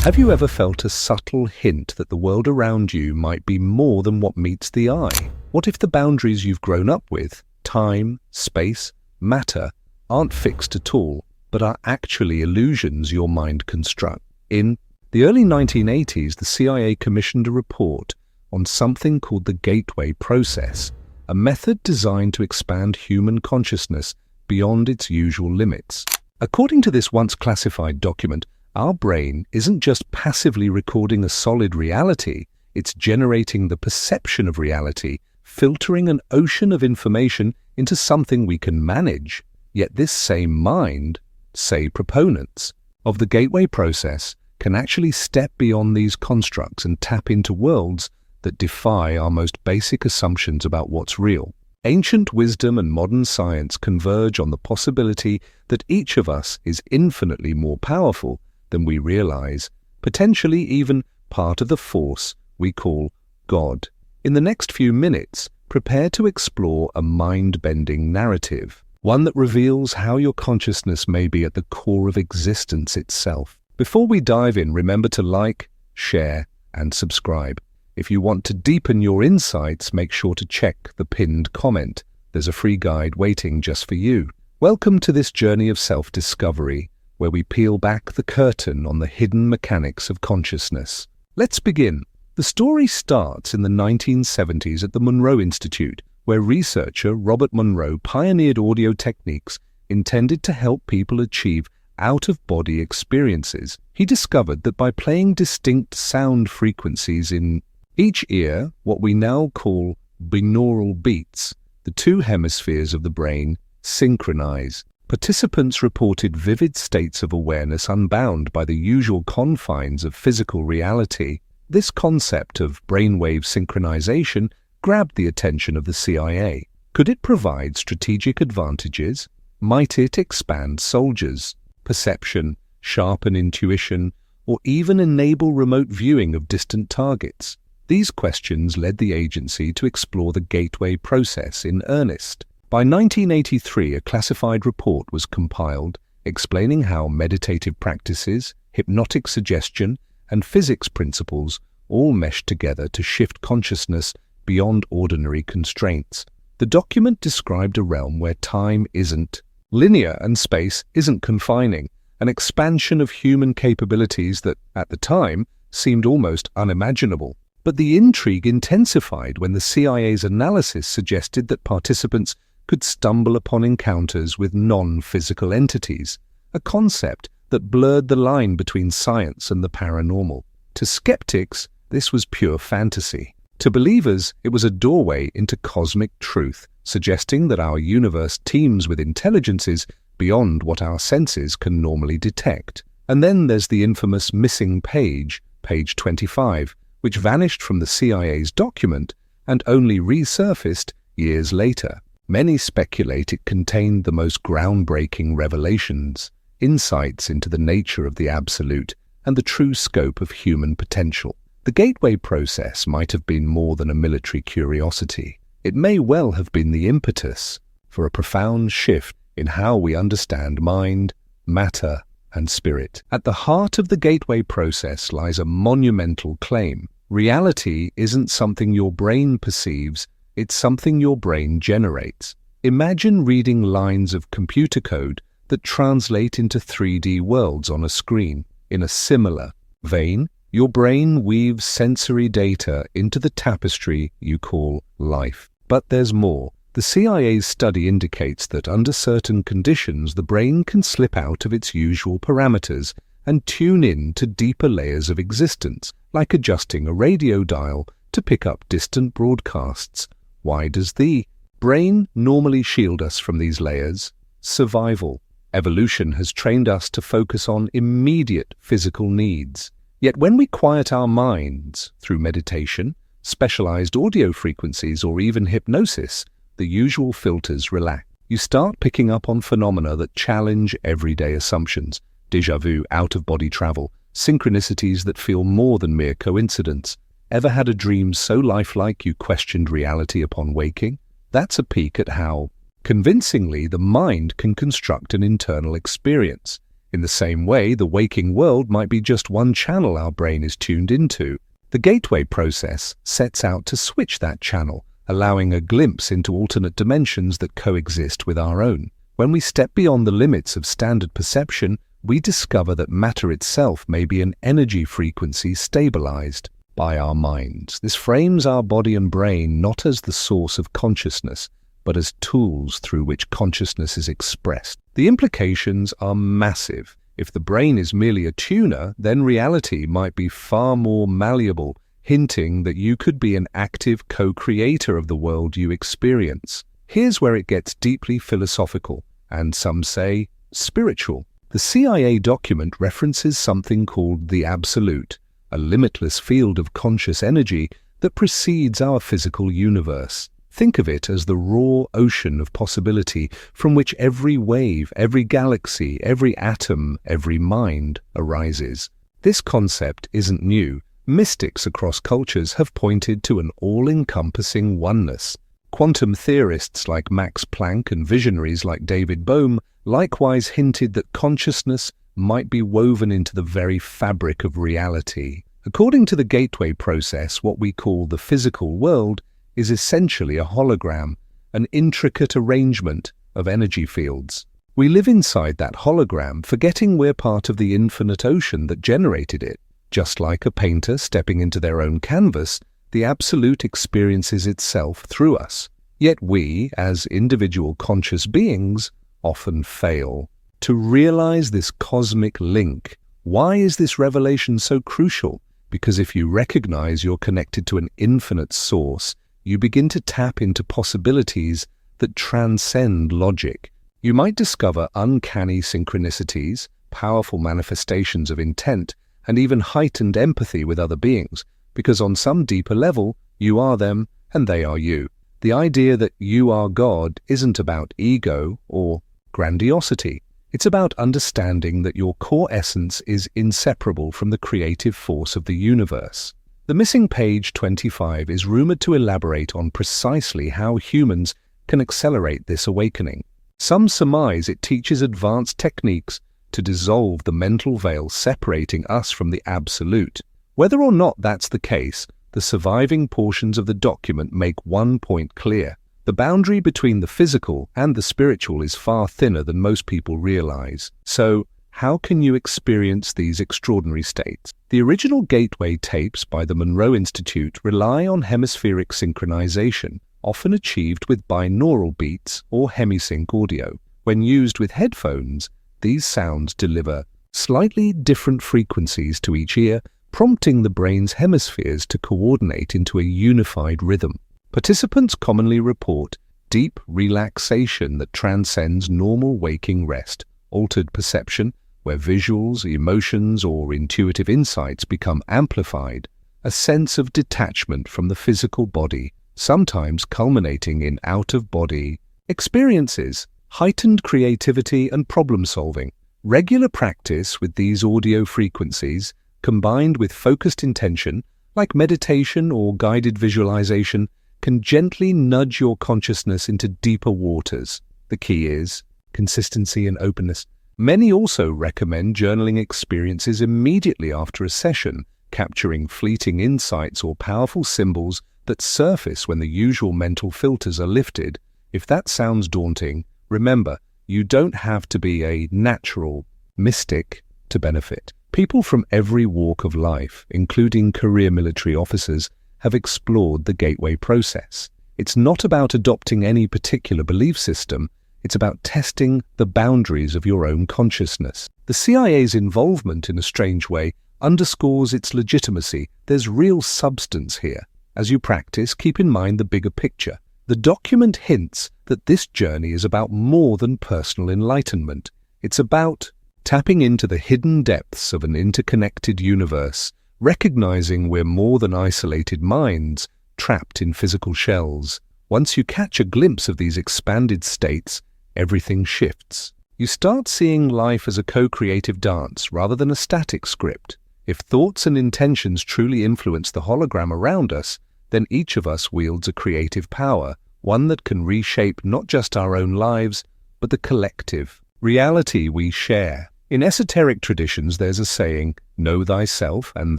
Have you ever felt a subtle hint that the world around you might be more than what meets the eye? What if the boundaries you've grown up with, time, space, matter, aren't fixed at all, but are actually illusions your mind constructs? In the early 1980s, the CIA commissioned a report on something called the gateway process, a method designed to expand human consciousness beyond its usual limits. According to this once classified document, our brain isn't just passively recording a solid reality, it's generating the perception of reality, filtering an ocean of information into something we can manage. Yet this same mind, say proponents of the gateway process, can actually step beyond these constructs and tap into worlds that defy our most basic assumptions about what's real. Ancient wisdom and modern science converge on the possibility that each of us is infinitely more powerful than we realize, potentially even part of the force we call God. In the next few minutes, prepare to explore a mind-bending narrative, one that reveals how your consciousness may be at the core of existence itself. Before we dive in, remember to like, share, and subscribe. If you want to deepen your insights, make sure to check the pinned comment. There's a free guide waiting just for you. Welcome to this journey of self-discovery, where we peel back the curtain on the hidden mechanics of consciousness. Let's begin. The story starts in the 1970s at the Monroe Institute, where researcher Robert Monroe pioneered audio techniques intended to help people achieve out-of-body experiences. He discovered that by playing distinct sound frequencies in each ear, what we now call binaural beats, the two hemispheres of the brain synchronize. Participants reported vivid states of awareness unbound by the usual confines of physical reality. This concept of brainwave synchronization grabbed the attention of the CIA. Could it provide strategic advantages? Might it expand soldiers' perception, sharpen intuition, or even enable remote viewing of distant targets? These questions led the agency to explore the gateway process in earnest. By 1983, a classified report was compiled explaining how meditative practices, hypnotic suggestion, and physics principles all meshed together to shift consciousness beyond ordinary constraints. The document described a realm where time isn't linear and space isn't confining, an expansion of human capabilities that, at the time, seemed almost unimaginable. But the intrigue intensified when the CIA's analysis suggested that participants could stumble upon encounters with non-physical entities, a concept that blurred the line between science and the paranormal. To skeptics, this was pure fantasy. To believers, it was a doorway into cosmic truth, suggesting that our universe teems with intelligences beyond what our senses can normally detect. And then there's the infamous missing page, page 25, which vanished from the CIA's document and only resurfaced years later. Many speculate it contained the most groundbreaking revelations, insights into the nature of the absolute and the true scope of human potential. The gateway process might have been more than a military curiosity. It may well have been the impetus for a profound shift in how we understand mind, matter, and spirit. At the heart of the gateway process lies a monumental claim. Reality isn't something your brain perceives, it's something your brain generates. Imagine reading lines of computer code that translate into 3D worlds on a screen. In a similar vein, your brain weaves sensory data into the tapestry you call life. But there's more. The CIA's study indicates that under certain conditions, the brain can slip out of its usual parameters and tune in to deeper layers of existence, like adjusting a radio dial to pick up distant broadcasts. Why does the brain normally shield us from these layers? Survival. Evolution has trained us to focus on immediate physical needs. Yet when we quiet our minds through meditation, specialized audio frequencies, or even hypnosis, the usual filters relax. You start picking up on phenomena that challenge everyday assumptions. Déjà vu, out-of-body travel, synchronicities that feel more than mere coincidence. Ever had a dream so lifelike you questioned reality upon waking? That's a peek at how, convincingly, the mind can construct an internal experience. In the same way, the waking world might be just one channel our brain is tuned into. The gateway process sets out to switch that channel, allowing a glimpse into alternate dimensions that coexist with our own. When we step beyond the limits of standard perception, we discover that matter itself may be an energy frequency stabilized by our minds. This frames our body and brain not as the source of consciousness, but as tools through which consciousness is expressed. The implications are massive. If the brain is merely a tuner, then reality might be far more malleable, hinting that you could be an active co-creator of the world you experience. Here's where it gets deeply philosophical, and some say spiritual. The CIA document references something called the Absolute, a limitless field of conscious energy that precedes our physical universe. Think of it as the raw ocean of possibility from which every wave, every galaxy, every atom, every mind arises. This concept isn't new. Mystics across cultures have pointed to an all-encompassing oneness. Quantum theorists like Max Planck and visionaries like David Bohm likewise hinted that consciousness might be woven into the very fabric of reality. According to the gateway process, what we call the physical world is essentially a hologram, an intricate arrangement of energy fields. We live inside that hologram, forgetting we're part of the infinite ocean that generated it. Just like a painter stepping into their own canvas, the Absolute experiences itself through us. Yet we, as individual conscious beings, often fail to realize this cosmic link. Why is this revelation so crucial? Because if you recognize you're connected to an infinite source, you begin to tap into possibilities that transcend logic. You might discover uncanny synchronicities, powerful manifestations of intent, and even heightened empathy with other beings, because on some deeper level, you are them and they are you. The idea that you are God isn't about ego or grandiosity. It's about understanding that your core essence is inseparable from the creative force of the universe. The missing page 25 is rumored to elaborate on precisely how humans can accelerate this awakening. Some surmise it teaches advanced techniques to dissolve the mental veil separating us from the Absolute. Whether or not that's the case, the surviving portions of the document make one point clear. The boundary between the physical and the spiritual is far thinner than most people realize. So, how can you experience these extraordinary states? The original gateway tapes by the Monroe Institute rely on hemispheric synchronization, often achieved with binaural beats or hemisync audio. When used with headphones, these sounds deliver slightly different frequencies to each ear, prompting the brain's hemispheres to coordinate into a unified rhythm. Participants commonly report deep relaxation that transcends normal waking rest, altered perception, where visuals, emotions, or intuitive insights become amplified, a sense of detachment from the physical body, sometimes culminating in out-of-body experiences, heightened creativity and problem-solving. Regular practice with these audio frequencies, combined with focused intention, like meditation or guided visualization, can gently nudge your consciousness into deeper waters. The key is consistency and openness. Many also recommend journaling experiences immediately after a session, capturing fleeting insights or powerful symbols that surface when the usual mental filters are lifted. If that sounds daunting, remember, you don't have to be a natural mystic to benefit. People from every walk of life, including career military officers, have explored the gateway process. It's not about adopting any particular belief system. It's about testing the boundaries of your own consciousness. The CIA's involvement, in a strange way, underscores its legitimacy. There's real substance here. As you practice, keep in mind the bigger picture. The document hints that this journey is about more than personal enlightenment. It's about tapping into the hidden depths of an interconnected universe, recognizing we're more than isolated minds, trapped in physical shells. Once you catch a glimpse of these expanded states, everything shifts. You start seeing life as a co-creative dance rather than a static script. If thoughts and intentions truly influence the hologram around us, then each of us wields a creative power, one that can reshape not just our own lives, but the collective reality we share. In esoteric traditions, there's a saying, "Know thyself, and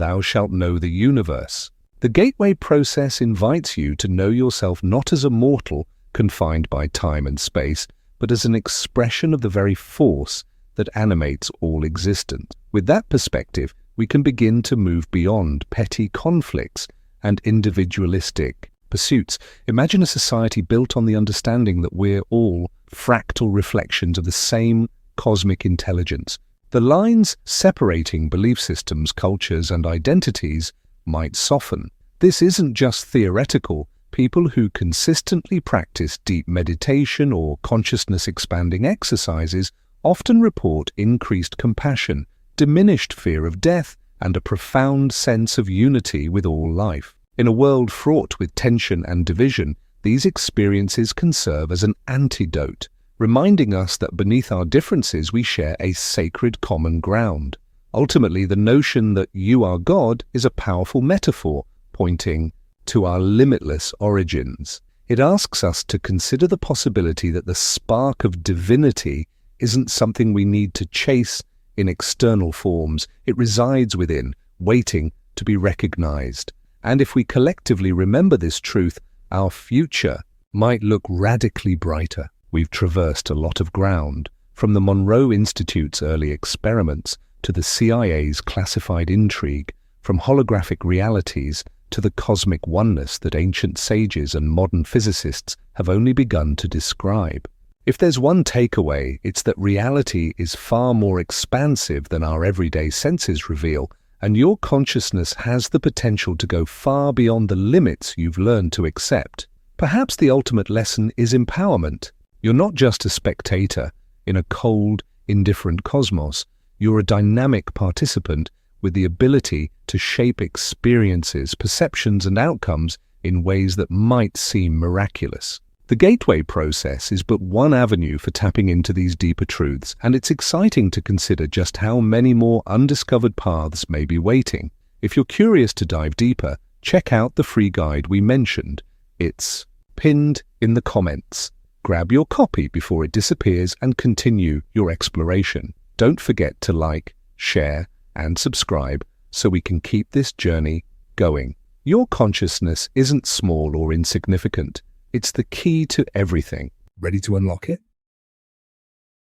thou shalt know the universe." The gateway process invites you to know yourself not as a mortal confined by time and space, but as an expression of the very force that animates all existence. With that perspective, we can begin to move beyond petty conflicts and individualistic pursuits. Imagine a society built on the understanding that we're all fractal reflections of the same cosmic intelligence. The lines separating belief systems, cultures, and identities might soften. This isn't just theoretical. People who consistently practice deep meditation or consciousness-expanding exercises often report increased compassion, diminished fear of death, and a profound sense of unity with all life. In a world fraught with tension and division, these experiences can serve as an antidote, reminding us that beneath our differences we share a sacred common ground. Ultimately, the notion that you are God is a powerful metaphor, pointing to our limitless origins. It asks us to consider the possibility that the spark of divinity isn't something we need to chase in external forms. It resides within, waiting to be recognized. And if we collectively remember this truth, our future might look radically brighter. We've traversed a lot of ground, from the Monroe Institute's early experiments to the CIA's classified intrigue, from holographic realities to the cosmic oneness that ancient sages and modern physicists have only begun to describe. If there's one takeaway, it's that reality is far more expansive than our everyday senses reveal, and your consciousness has the potential to go far beyond the limits you've learned to accept. Perhaps the ultimate lesson is empowerment. You're not just a spectator in a cold, indifferent cosmos. You're a dynamic participant with the ability to shape experiences, perceptions, and outcomes in ways that might seem miraculous. The gateway process is but one avenue for tapping into these deeper truths, and it's exciting to consider just how many more undiscovered paths may be waiting. If you're curious to dive deeper, check out the free guide we mentioned. It's pinned in the comments. Grab your copy before it disappears and continue your exploration. Don't forget to like, share, and subscribe so we can keep this journey going. Your consciousness isn't small or insignificant. It's the key to everything. Ready to unlock it?